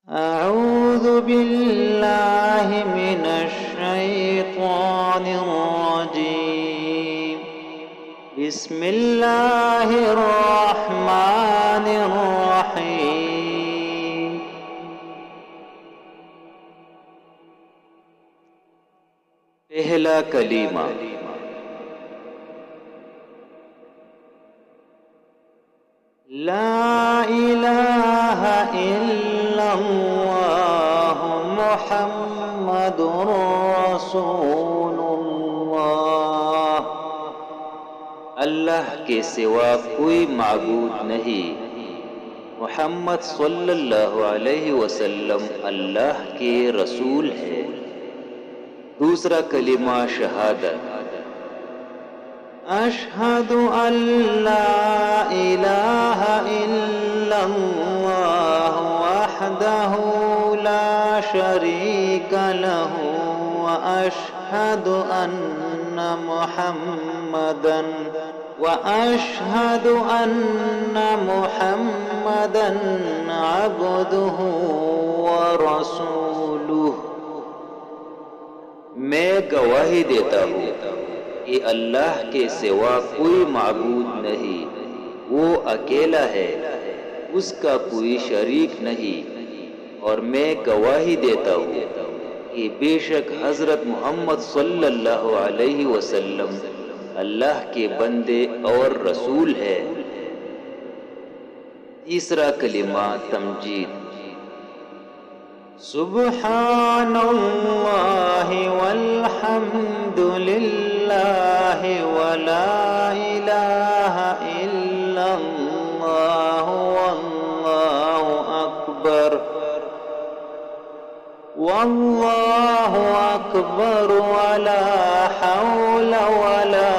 أعوذ بالله من الشيطان الرجيم. بسم الله الرحمن الرحيم. پہلا کلمہ لا الہ الا اللہ محمد رسول اللہ. اللہ کے سوا کوئی معبود نہیں، محمد صلی اللہ علیہ وسلم اللہ کے رسول ہے. دوسرا کلمہ شہادت اشہد ان لا الہ الا اللہ وحدہ لا شریک لہ واشہد ان محمدا عبدہ ورسولہ. میں گواہی دیتا ہوں کہ اللہ کے سوا کوئی معبود نہیں، وہ اکیلا ہے، اس کا کوئی شریک نہیں، اور میں گواہی دیتا ہوں کہ بے شک حضرت محمد صلی اللہ علیہ وسلم اللہ کے بندے اور رسول ہے. تیسرا کلمہ تمجید سبحان اللہ والحمد للہ ولا الہ الا اللہ واللہ اکبر ولا حول ولا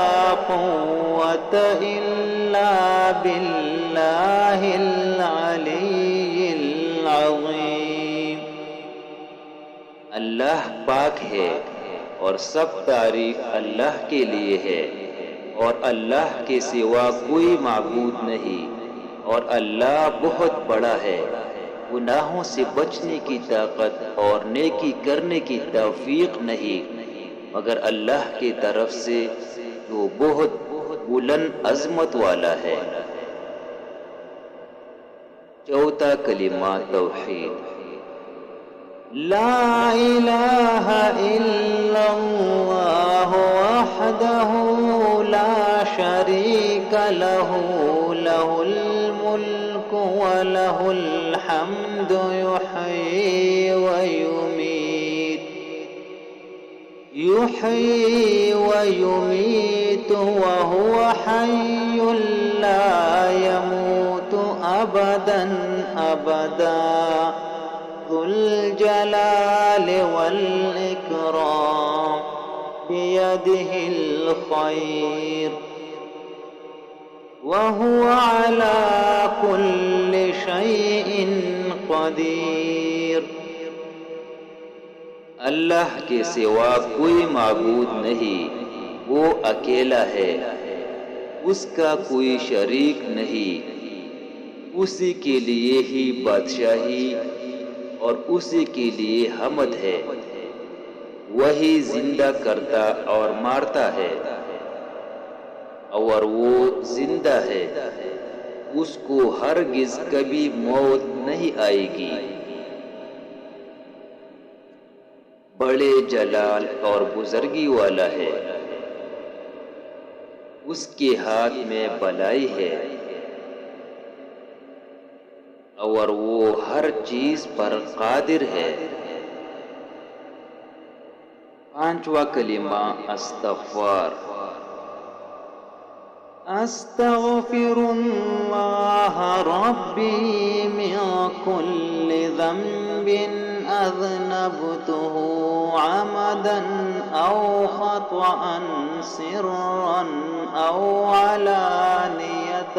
قوة الا باللہ العلی العظیم. اللہ پاک ہے اور سب تعریف اللہ کے لیے ہے، اور اللہ کے سوا کوئی معبود نہیں، اور اللہ بہت بڑا ہے. گناہوں سے بچنے کی طاقت اور نیکی کرنے کی توفیق نہیں مگر اللہ کی طرف سے جو بہت بلند عظمت والا ہے. چوتھا کلمہ توحید لا الہ الا اللہ وحدہ لا شریک لہ لہ الملک ولہ الحمد یحیی ویمیت وہو حی لا یموت ابدا ابدا ذو الجلال والإکرام بیدہ الخیر وہو علی کل شیء قدیر. اللہ کے سوا کوئی معبود نہیں، وہ اکیلا ہے، اس کا کوئی شریک نہیں، اسی کے لیے ہی بادشاہی اور اسی کے لیے حمد ہے. وہی زندہ کرتا اور مارتا ہے، اور وہ زندہ ہے، اس کو ہرگز کبھی موت نہیں آئے گی. بڑے جلال اور بزرگی والا ہے، اس کے ہاتھ میں بلائی ہے، اور وہ ہر چیز پر قادر ہے. پانچواں کلمہ استغفار استغفر اللہ ربی من کل ذنب اذنبته عمدا او خطأ سرا او علانیة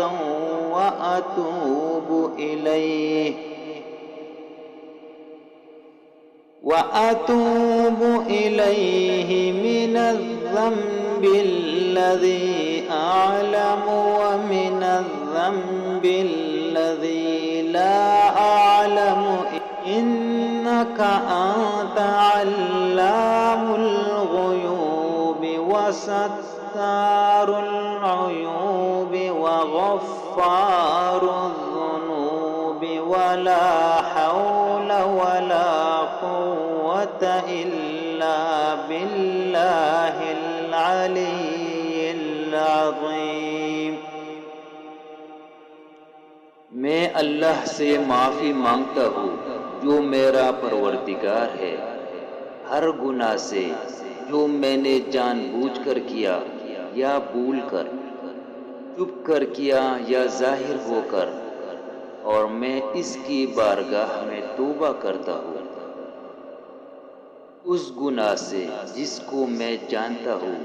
وأتوب إليه من الذنب الذي أعلم ومن الذنب الذي لا أعلم إنك أنت علام الغيوب وستار العيوب وغفار الذنوب ولا حول ولا قوة إلا بالله العلي العظيم۔ میں اللہ سے معافی مانگتا ہوں جو میرا پروردگار ہے، ہر گناہ سے جو میں نے جان بوجھ کر کیا یا بھول کر، چھپ کر کیا یا ظاہر ہو کر، اور میں اس کی بارگاہ میں توبہ کرتا ہوں اس گناہ سے جس کو میں جانتا ہوں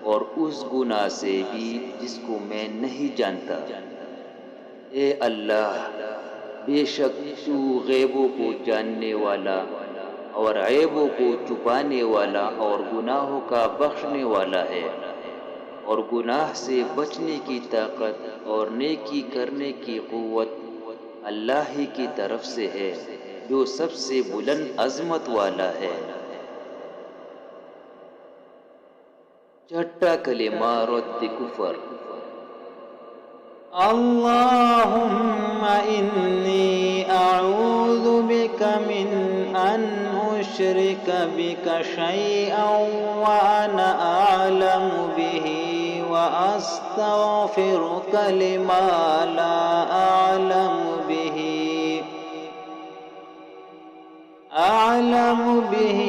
اور اس گناہ سے بھی جس کو میں نہیں جانتا۔ اے اللہ، بے شک تو غیبوں کو جاننے والا اور عیبوں کو چھپانے والا اور گناہوں کا بخشنے والا ہے، اور گناہ سے بچنے کی طاقت اور نیکی کرنے کی قوت اللہ ہی کی طرف سے ہے جو سب سے بلند عظمت والا ہے۔ چھٹا کلمہ رد کفر۔ اللہم انی اعوذ بک من ان اشرک بک شیئا وانا اعلم به واستغفرک لما لا اعلم به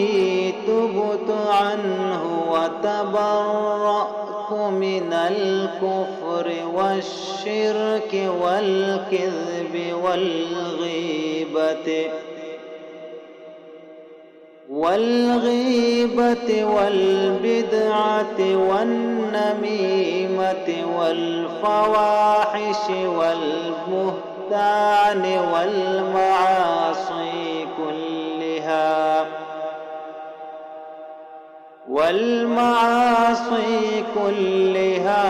تبت عنه وتبرأت من الكفر والشرك والكذب والغيبة والبدعة والنميمة والفواحش والبهتان والمعاصي كلها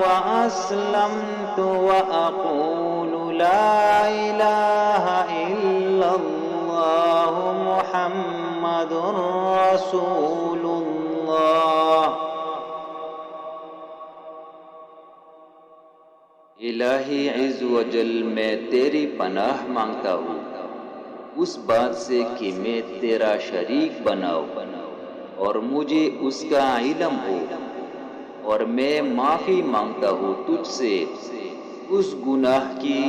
وأسلمت وأقول لا إله إلا الله محمد رسول الله۔ الہی عز و جل، میں تیری پناہ مانگتا ہوں اس بات سے کہ میں تیرا شریک بناؤں اور مجھے اس کا علم ہو، اور میں معافی مانگتا ہوں تجھ سے اس گناہ کی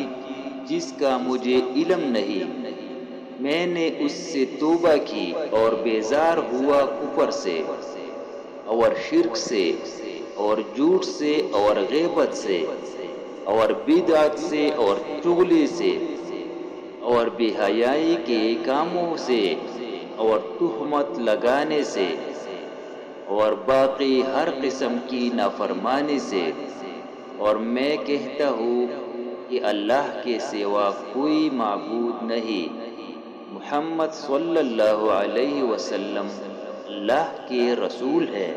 جس کا مجھے علم نہیں۔ میں نے اس سے توبہ کی اور بیزار ہوا کفر سے اور شرک سے اور جھوٹ سے اور غیبت سے اور بدعت سے اور چغلی سے اور بے حیائی کے کاموں سے اور تہمت لگانے سے اور باقی ہر قسم کی نافرمانی سے، اور میں کہتا ہوں کہ اللہ کے سوا کوئی معبود نہیں، محمد صلی اللہ علیہ وسلم اللہ کے رسول ہے۔